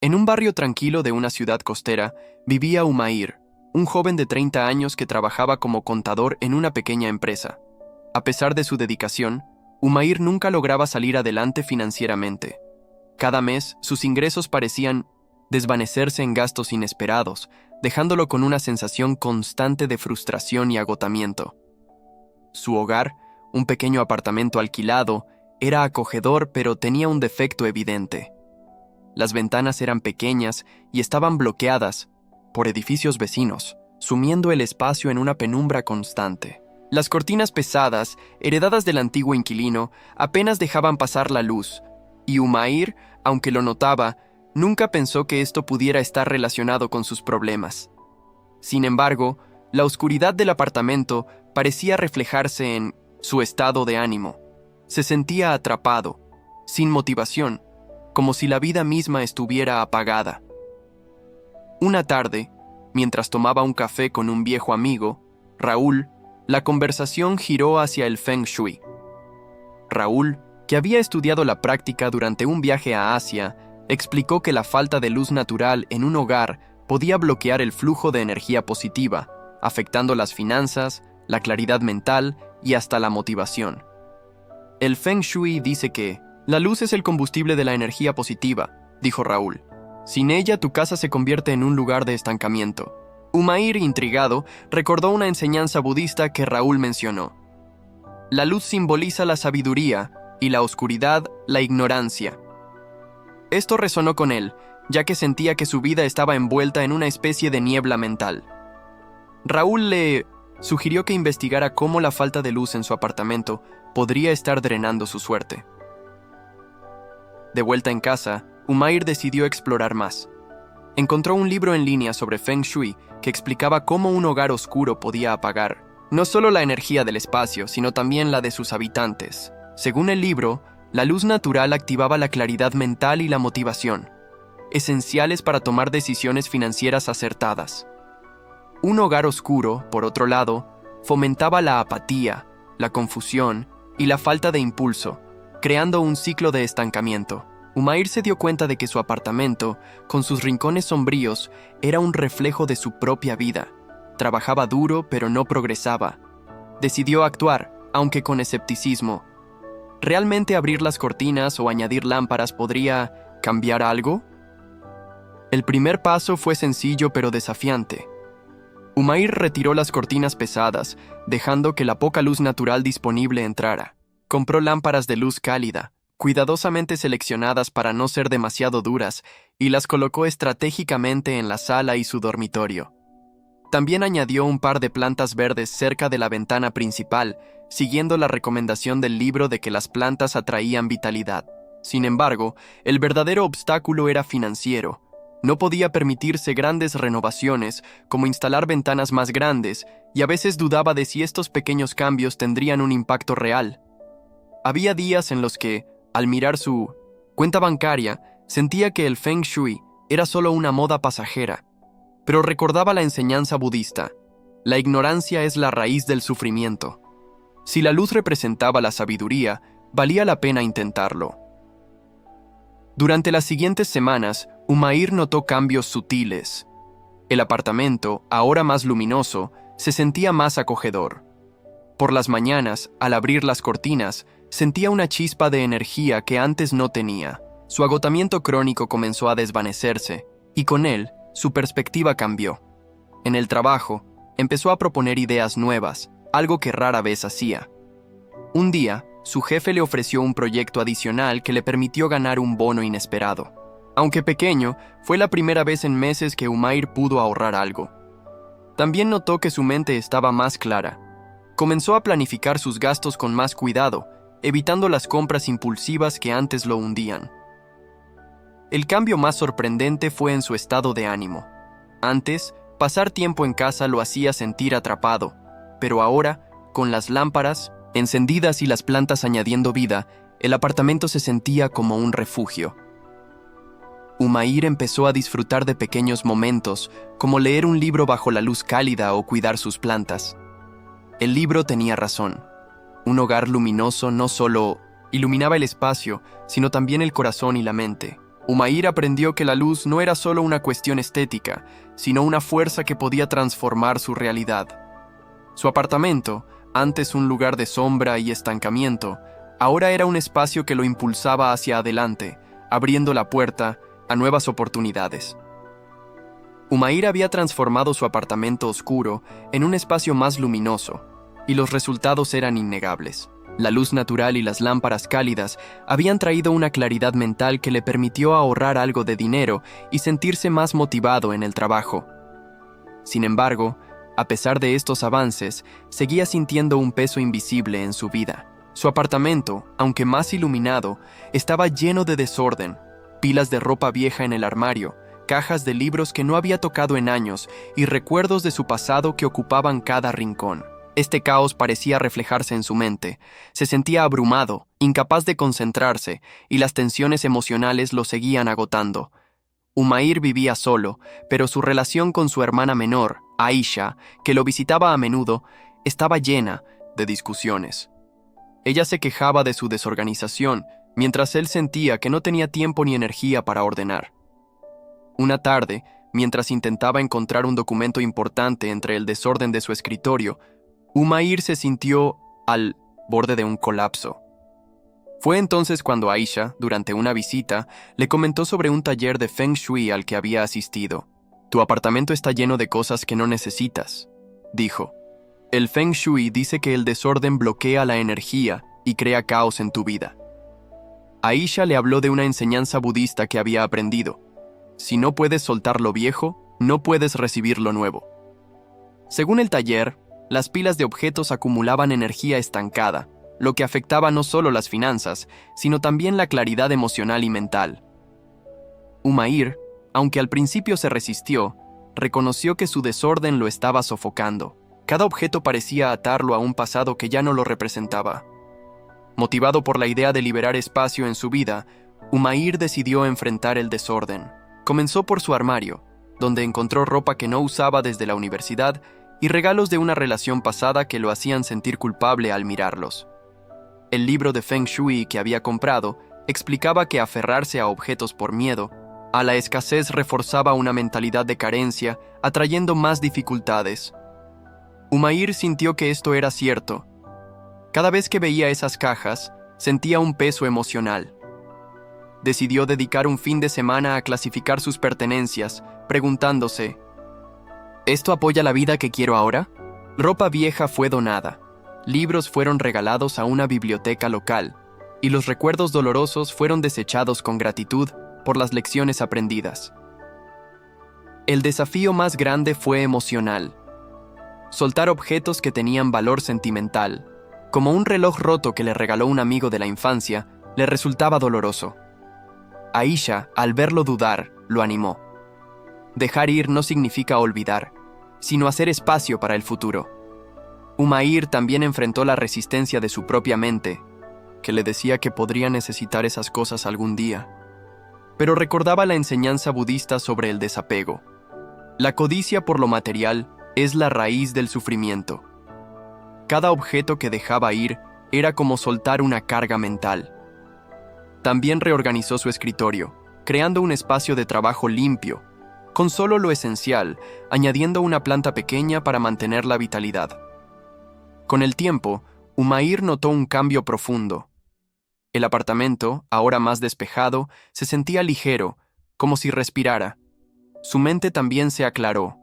En un barrio tranquilo de una ciudad costera, vivía Umair, un joven de 30 años que trabajaba como contador en una pequeña empresa. A pesar de su dedicación, Umair nunca lograba salir adelante financieramente. Cada mes, sus ingresos parecían desvanecerse en gastos inesperados, dejándolo con una sensación constante de frustración y agotamiento. Su hogar, un pequeño apartamento alquilado, era acogedor, pero tenía un defecto evidente. Las ventanas eran pequeñas y estaban bloqueadas por edificios vecinos, sumiendo el espacio en una penumbra constante. Las cortinas pesadas, heredadas del antiguo inquilino, apenas dejaban pasar la luz, y Umair, aunque lo notaba, nunca pensó que esto pudiera estar relacionado con sus problemas. Sin embargo, la oscuridad del apartamento parecía reflejarse en su estado de ánimo. Se sentía atrapado, sin motivación, como si la vida misma estuviera apagada. Una tarde, mientras tomaba un café con un viejo amigo, Raúl, la conversación giró hacia el Feng Shui. Raúl, que había estudiado la práctica durante un viaje a Asia, explicó que la falta de luz natural en un hogar podía bloquear el flujo de energía positiva, afectando las finanzas, la claridad mental y hasta la motivación. El Feng Shui dice que la luz es el combustible de la energía positiva, dijo Raúl. Sin ella, tu casa se convierte en un lugar de estancamiento. Umair, intrigado, recordó una enseñanza budista que Raúl mencionó. La luz simboliza la sabiduría y la oscuridad, la ignorancia. Esto resonó con él, ya que sentía que su vida estaba envuelta en una especie de niebla mental. Raúl le sugirió que investigara cómo la falta de luz en su apartamento podría estar drenando su suerte. De vuelta en casa, Umair decidió explorar más. Encontró un libro en línea sobre Feng Shui que explicaba cómo un hogar oscuro podía apagar no solo la energía del espacio, sino también la de sus habitantes. Según el libro, la luz natural activaba la claridad mental y la motivación, esenciales para tomar decisiones financieras acertadas. Un hogar oscuro, por otro lado, fomentaba la apatía, la confusión y la falta de impulso, creando un ciclo de estancamiento. Umair se dio cuenta de que su apartamento, con sus rincones sombríos, era un reflejo de su propia vida. Trabajaba duro, pero no progresaba. Decidió actuar, aunque con escepticismo. ¿Realmente abrir las cortinas o añadir lámparas podría cambiar algo? El primer paso fue sencillo pero desafiante. Umair retiró las cortinas pesadas, dejando que la poca luz natural disponible entrara. Compró lámparas de luz cálida, cuidadosamente seleccionadas para no ser demasiado duras, y las colocó estratégicamente en la sala y su dormitorio. También añadió un par de plantas verdes cerca de la ventana principal, siguiendo la recomendación del libro de que las plantas atraían vitalidad. Sin embargo, el verdadero obstáculo era financiero. No podía permitirse grandes renovaciones, como instalar ventanas más grandes, y a veces dudaba de si estos pequeños cambios tendrían un impacto real. Había días en los que, al mirar su cuenta bancaria, sentía que el Feng Shui era solo una moda pasajera, pero recordaba la enseñanza budista: la ignorancia es la raíz del sufrimiento. Si la luz representaba la sabiduría, valía la pena intentarlo. Durante las siguientes semanas, Umair notó cambios sutiles. El apartamento, ahora más luminoso, se sentía más acogedor. Por las mañanas, al abrir las cortinas, sentía una chispa de energía que antes no tenía. Su agotamiento crónico comenzó a desvanecerse, y con él, su perspectiva cambió. En el trabajo, empezó a proponer ideas nuevas, algo que rara vez hacía. Un día, su jefe le ofreció un proyecto adicional que le permitió ganar un bono inesperado. Aunque pequeño, fue la primera vez en meses que Umair pudo ahorrar algo. También notó que su mente estaba más clara. Comenzó a planificar sus gastos con más cuidado, evitando las compras impulsivas que antes lo hundían. El cambio más sorprendente fue en su estado de ánimo. Antes, pasar tiempo en casa lo hacía sentir atrapado, pero ahora, con las lámparas encendidas y las plantas añadiendo vida, el apartamento se sentía como un refugio. Umair empezó a disfrutar de pequeños momentos, como leer un libro bajo la luz cálida o cuidar sus plantas. El libro tenía razón. Un hogar luminoso no solo iluminaba el espacio, sino también el corazón y la mente. Umair aprendió que la luz no era solo una cuestión estética, sino una fuerza que podía transformar su realidad. Su apartamento, antes un lugar de sombra y estancamiento, ahora era un espacio que lo impulsaba hacia adelante, abriendo la puerta a nuevas oportunidades. Umair había transformado su apartamento oscuro en un espacio más luminoso, y los resultados eran innegables. La luz natural y las lámparas cálidas habían traído una claridad mental que le permitió ahorrar algo de dinero y sentirse más motivado en el trabajo. Sin embargo, a pesar de estos avances, seguía sintiendo un peso invisible en su vida. Su apartamento, aunque más iluminado, estaba lleno de desorden, pilas de ropa vieja en el armario, cajas de libros que no había tocado en años y recuerdos de su pasado que ocupaban cada rincón. Este caos parecía reflejarse en su mente. Se sentía abrumado, incapaz de concentrarse, y las tensiones emocionales lo seguían agotando. Umair vivía solo, pero su relación con su hermana menor, Aisha, que lo visitaba a menudo, estaba llena de discusiones. Ella se quejaba de su desorganización, mientras él sentía que no tenía tiempo ni energía para ordenar. Una tarde, mientras intentaba encontrar un documento importante entre el desorden de su escritorio, Umair se sintió al borde de un colapso. Fue entonces cuando Aisha, durante una visita, le comentó sobre un taller de Feng Shui al que había asistido. «Tu apartamento está lleno de cosas que no necesitas», dijo. «El Feng Shui dice que el desorden bloquea la energía y crea caos en tu vida». Aisha le habló de una enseñanza budista que había aprendido. Si no puedes soltar lo viejo, no puedes recibir lo nuevo. Según el taller, las pilas de objetos acumulaban energía estancada, lo que afectaba no solo las finanzas, sino también la claridad emocional y mental. Umair, aunque al principio se resistió, reconoció que su desorden lo estaba sofocando. Cada objeto parecía atarlo a un pasado que ya no lo representaba. Motivado por la idea de liberar espacio en su vida, Umair decidió enfrentar el desorden. Comenzó por su armario, donde encontró ropa que no usaba desde la universidad y regalos de una relación pasada que lo hacían sentir culpable al mirarlos. El libro de Feng Shui que había comprado explicaba que aferrarse a objetos por miedo a la escasez reforzaba una mentalidad de carencia, atrayendo más dificultades. Umair sintió que esto era cierto. Cada vez que veía esas cajas, sentía un peso emocional. Decidió dedicar un fin de semana a clasificar sus pertenencias, preguntándose: ¿esto apoya la vida que quiero ahora? Ropa vieja fue donada, libros fueron regalados a una biblioteca local, y los recuerdos dolorosos fueron desechados con gratitud por las lecciones aprendidas. El desafío más grande fue emocional. Soltar objetos que tenían valor sentimental, como un reloj roto que le regaló un amigo de la infancia, le resultaba doloroso. Aisha, al verlo dudar, lo animó. Dejar ir no significa olvidar, sino hacer espacio para el futuro. Umair también enfrentó la resistencia de su propia mente, que le decía que podría necesitar esas cosas algún día. Pero recordaba la enseñanza budista sobre el desapego. La codicia por lo material es la raíz del sufrimiento. Cada objeto que dejaba ir era como soltar una carga mental. También reorganizó su escritorio, creando un espacio de trabajo limpio, con solo lo esencial, añadiendo una planta pequeña para mantener la vitalidad. Con el tiempo, Umair notó un cambio profundo. El apartamento, ahora más despejado, se sentía ligero, como si respirara. Su mente también se aclaró.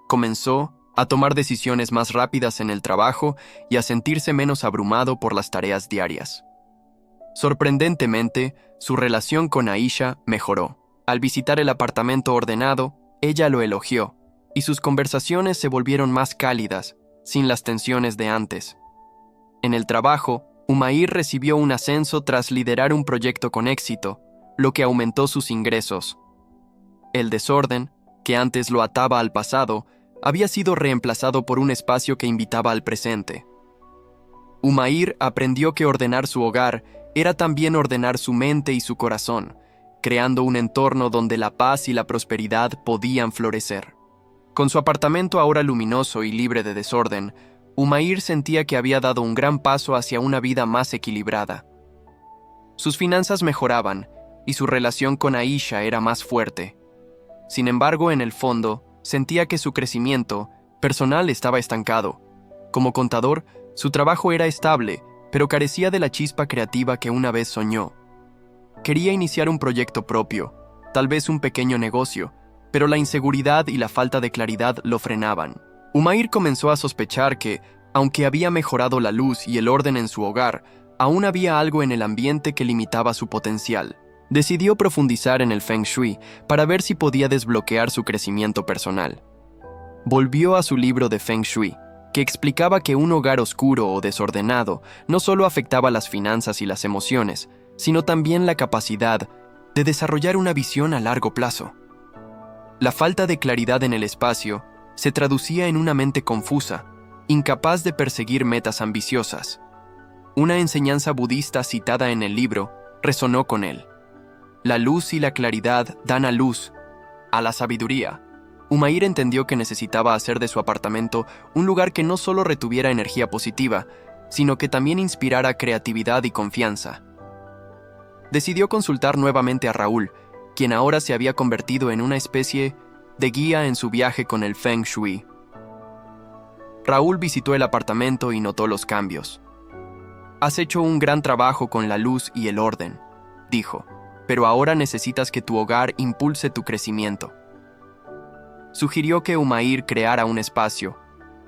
Comenzó a tomar decisiones más rápidas en el trabajo y a sentirse menos abrumado por las tareas diarias. Sorprendentemente, su relación con Aisha mejoró. Al visitar el apartamento ordenado, ella lo elogió, y sus conversaciones se volvieron más cálidas, sin las tensiones de antes. En el trabajo, Umair recibió un ascenso tras liderar un proyecto con éxito, lo que aumentó sus ingresos. El desorden, que antes lo ataba al pasado, había sido reemplazado por un espacio que invitaba al presente. Umair aprendió que ordenar su hogar era también ordenar su mente y su corazón, creando un entorno donde la paz y la prosperidad podían florecer. Con su apartamento ahora luminoso y libre de desorden, Umair sentía que había dado un gran paso hacia una vida más equilibrada. Sus finanzas mejoraban, y su relación con Aisha era más fuerte. Sin embargo, en el fondo, sentía que su crecimiento personal estaba estancado. Como contador, su trabajo era estable, pero carecía de la chispa creativa que una vez soñó. Quería iniciar un proyecto propio, tal vez un pequeño negocio, pero la inseguridad y la falta de claridad lo frenaban. Umair comenzó a sospechar que, aunque había mejorado la luz y el orden en su hogar, aún había algo en el ambiente que limitaba su potencial. Decidió profundizar en el Feng Shui para ver si podía desbloquear su crecimiento personal. Volvió a su libro de Feng Shui, que explicaba que un hogar oscuro o desordenado no solo afectaba las finanzas y las emociones, sino también la capacidad de desarrollar una visión a largo plazo. La falta de claridad en el espacio se traducía en una mente confusa, incapaz de perseguir metas ambiciosas. Una enseñanza budista citada en el libro resonó con él. La luz y la claridad dan a luz, a la sabiduría. Umair entendió que necesitaba hacer de su apartamento un lugar que no solo retuviera energía positiva, sino que también inspirara creatividad y confianza. Decidió consultar nuevamente a Raúl, quien ahora se había convertido en una especie de guía en su viaje con el Feng Shui. Raúl visitó el apartamento y notó los cambios. «Has hecho un gran trabajo con la luz y el orden», dijo, «pero ahora necesitas que tu hogar impulse tu crecimiento». Sugirió que Umair creara un espacio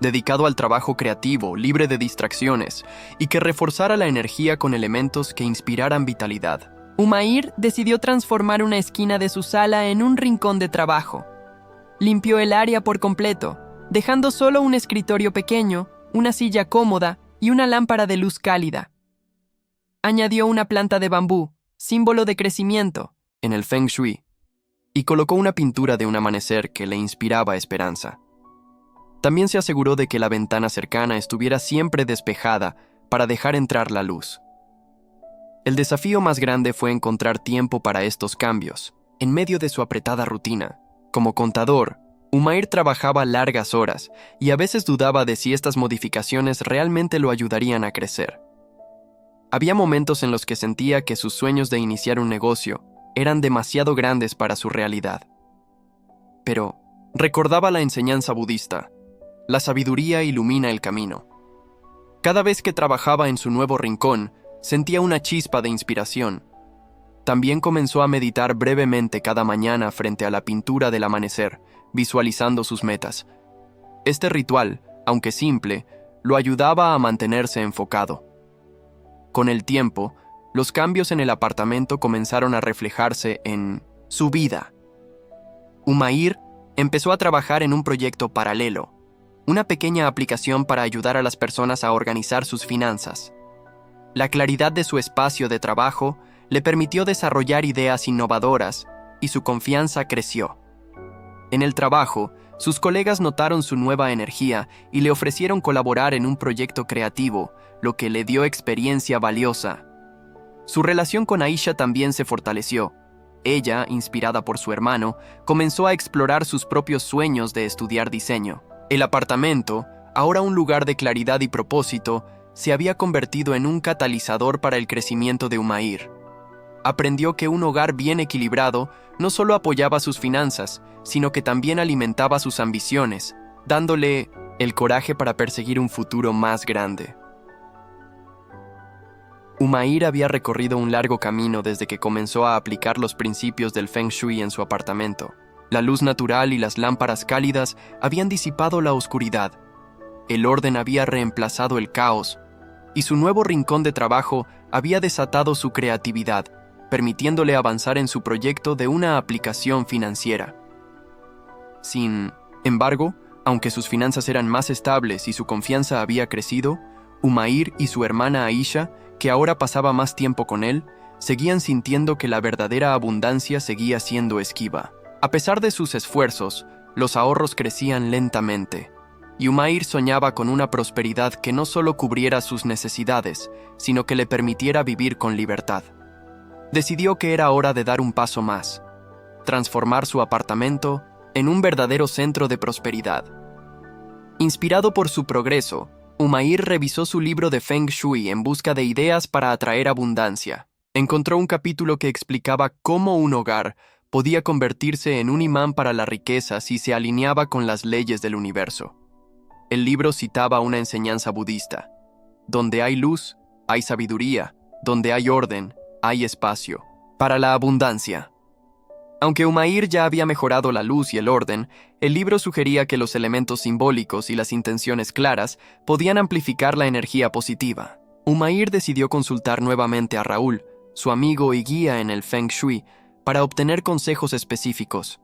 dedicado al trabajo creativo, libre de distracciones, y que reforzara la energía con elementos que inspiraran vitalidad. Umair decidió transformar una esquina de su sala en un rincón de trabajo. Limpió el área por completo, dejando solo un escritorio pequeño, una silla cómoda y una lámpara de luz cálida. Añadió una planta de bambú, símbolo de crecimiento, en el Feng Shui, y colocó una pintura de un amanecer que le inspiraba esperanza. También se aseguró de que la ventana cercana estuviera siempre despejada para dejar entrar la luz. El desafío más grande fue encontrar tiempo para estos cambios, en medio de su apretada rutina. Como contador, Umair trabajaba largas horas y a veces dudaba de si estas modificaciones realmente lo ayudarían a crecer. Había momentos en los que sentía que sus sueños de iniciar un negocio eran demasiado grandes para su realidad. Pero recordaba la enseñanza budista: la sabiduría ilumina el camino. Cada vez que trabajaba en su nuevo rincón, sentía una chispa de inspiración. También comenzó a meditar brevemente cada mañana frente a la pintura del amanecer, visualizando sus metas. Este ritual, aunque simple, lo ayudaba a mantenerse enfocado. Con el tiempo, los cambios en el apartamento comenzaron a reflejarse en su vida. Umair empezó a trabajar en un proyecto paralelo, una pequeña aplicación para ayudar a las personas a organizar sus finanzas. La claridad de su espacio de trabajo le permitió desarrollar ideas innovadoras y su confianza creció. En el trabajo, sus colegas notaron su nueva energía y le ofrecieron colaborar en un proyecto creativo, lo que le dio experiencia valiosa. Su relación con Aisha también se fortaleció. Ella, inspirada por su hermano, comenzó a explorar sus propios sueños de estudiar diseño. El apartamento, ahora un lugar de claridad y propósito, se había convertido en un catalizador para el crecimiento de Umair. Aprendió que un hogar bien equilibrado no solo apoyaba sus finanzas, sino que también alimentaba sus ambiciones, dándole el coraje para perseguir un futuro más grande. Umair había recorrido un largo camino desde que comenzó a aplicar los principios del Feng Shui en su apartamento. La luz natural y las lámparas cálidas habían disipado la oscuridad. El orden había reemplazado el caos, y su nuevo rincón de trabajo había desatado su creatividad, permitiéndole avanzar en su proyecto de una aplicación financiera. Sin embargo, aunque sus finanzas eran más estables y su confianza había crecido, Umair y su hermana Aisha, que ahora pasaba más tiempo con él, seguían sintiendo que la verdadera abundancia seguía siendo esquiva. A pesar de sus esfuerzos, los ahorros crecían lentamente, y Umair soñaba con una prosperidad que no solo cubriera sus necesidades, sino que le permitiera vivir con libertad. Decidió que era hora de dar un paso más, transformar su apartamento en un verdadero centro de prosperidad. Inspirado por su progreso, Umair revisó su libro de Feng Shui en busca de ideas para atraer abundancia. Encontró un capítulo que explicaba cómo un hogar podía convertirse en un imán para la riqueza si se alineaba con las leyes del universo. El libro citaba una enseñanza budista: donde hay luz, hay sabiduría; donde hay orden, hay espacio para la abundancia. Aunque Umair ya había mejorado la luz y el orden, el libro sugería que los elementos simbólicos y las intenciones claras podían amplificar la energía positiva. Umair decidió consultar nuevamente a Raúl, su amigo y guía en el Feng Shui, para obtener consejos específicos.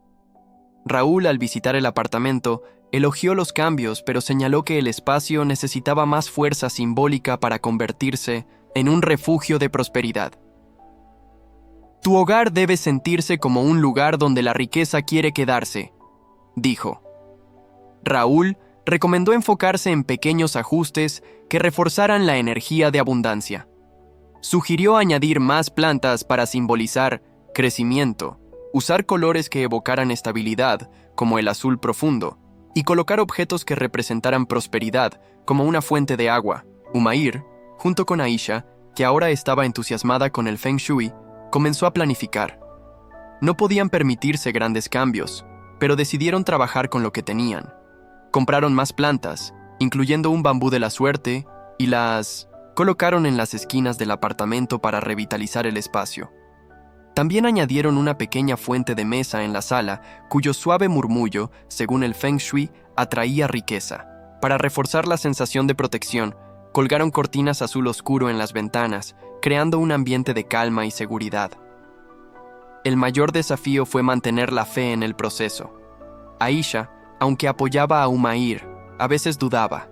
Raúl, al visitar el apartamento, elogió los cambios, pero señaló que el espacio necesitaba más fuerza simbólica para convertirse en un refugio de prosperidad. Tu hogar debe sentirse como un lugar donde la riqueza quiere quedarse, dijo. Raúl recomendó enfocarse en pequeños ajustes que reforzaran la energía de abundancia. Sugirió añadir más plantas para simbolizar crecimiento, usar colores que evocaran estabilidad, como el azul profundo, y colocar objetos que representaran prosperidad, como una fuente de agua. Umair, junto con Aisha, que ahora estaba entusiasmada con el Feng Shui, comenzó a planificar. No podían permitirse grandes cambios, pero decidieron trabajar con lo que tenían. Compraron más plantas, incluyendo un bambú de la suerte, y las colocaron en las esquinas del apartamento para revitalizar el espacio. También añadieron una pequeña fuente de mesa en la sala, cuyo suave murmullo, según el Feng Shui, atraía riqueza. Para reforzar la sensación de protección, colgaron cortinas azul oscuro en las ventanas, creando un ambiente de calma y seguridad. El mayor desafío fue mantener la fe en el proceso. Aisha, aunque apoyaba a Umair, a veces dudaba.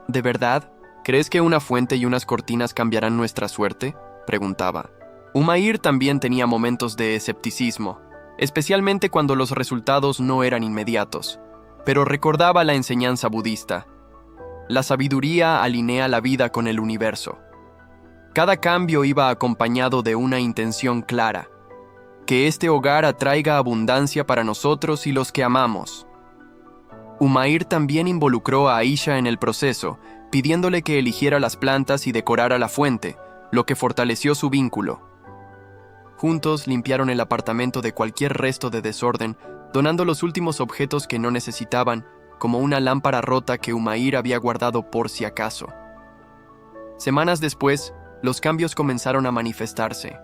¿De verdad? ¿Crees que una fuente y unas cortinas cambiarán nuestra suerte?, preguntaba. Umair también tenía momentos de escepticismo, especialmente cuando los resultados no eran inmediatos, pero recordaba la enseñanza budista. La sabiduría alinea la vida con el universo. Cada cambio iba acompañado de una intención clara: que este hogar atraiga abundancia para nosotros y los que amamos. Umair también involucró a Aisha en el proceso, pidiéndole que eligiera las plantas y decorara la fuente, lo que fortaleció su vínculo. Juntos limpiaron el apartamento de cualquier resto de desorden, donando los últimos objetos que no necesitaban, como una lámpara rota que Umair había guardado por si acaso. Semanas después, los cambios comenzaron a manifestarse.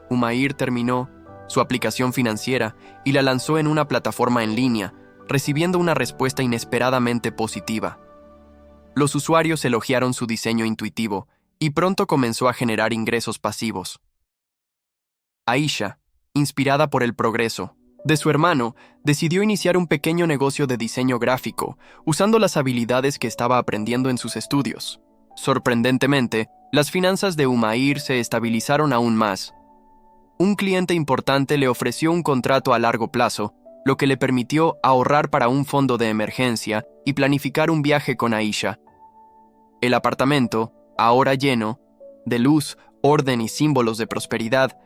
Umair terminó su aplicación financiera y la lanzó en una plataforma en línea, recibiendo una respuesta inesperadamente positiva. Los usuarios elogiaron su diseño intuitivo y pronto comenzó a generar ingresos pasivos. Aisha, inspirada por el progreso de su hermano, decidió iniciar un pequeño negocio de diseño gráfico, usando las habilidades que estaba aprendiendo en sus estudios. Sorprendentemente, las finanzas de Umair se estabilizaron aún más. Un cliente importante le ofreció un contrato a largo plazo, lo que le permitió ahorrar para un fondo de emergencia y planificar un viaje con Aisha. El apartamento, ahora lleno de luz, orden y símbolos de prosperidad,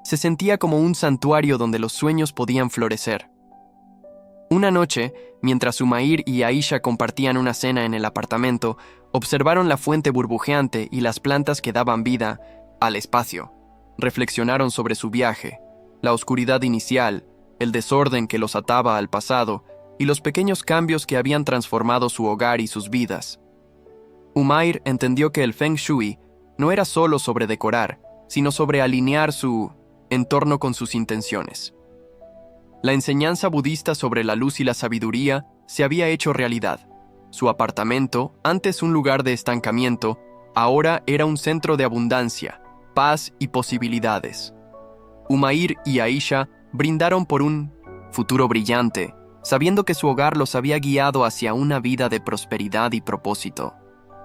se sentía como un santuario donde los sueños podían florecer. Una noche, mientras Umair y Aisha compartían una cena en el apartamento, observaron la fuente burbujeante y las plantas que daban vida al espacio. Reflexionaron sobre su viaje, la oscuridad inicial, el desorden que los ataba al pasado y los pequeños cambios que habían transformado su hogar y sus vidas. Umair entendió que el Feng Shui no era solo sobre decorar, sino sobre alinear su entorno con sus intenciones. La enseñanza budista sobre la luz y la sabiduría se había hecho realidad. Su apartamento, antes un lugar de estancamiento, ahora era un centro de abundancia, paz y posibilidades. Umair y Aisha brindaron por un futuro brillante, sabiendo que su hogar los había guiado hacia una vida de prosperidad y propósito.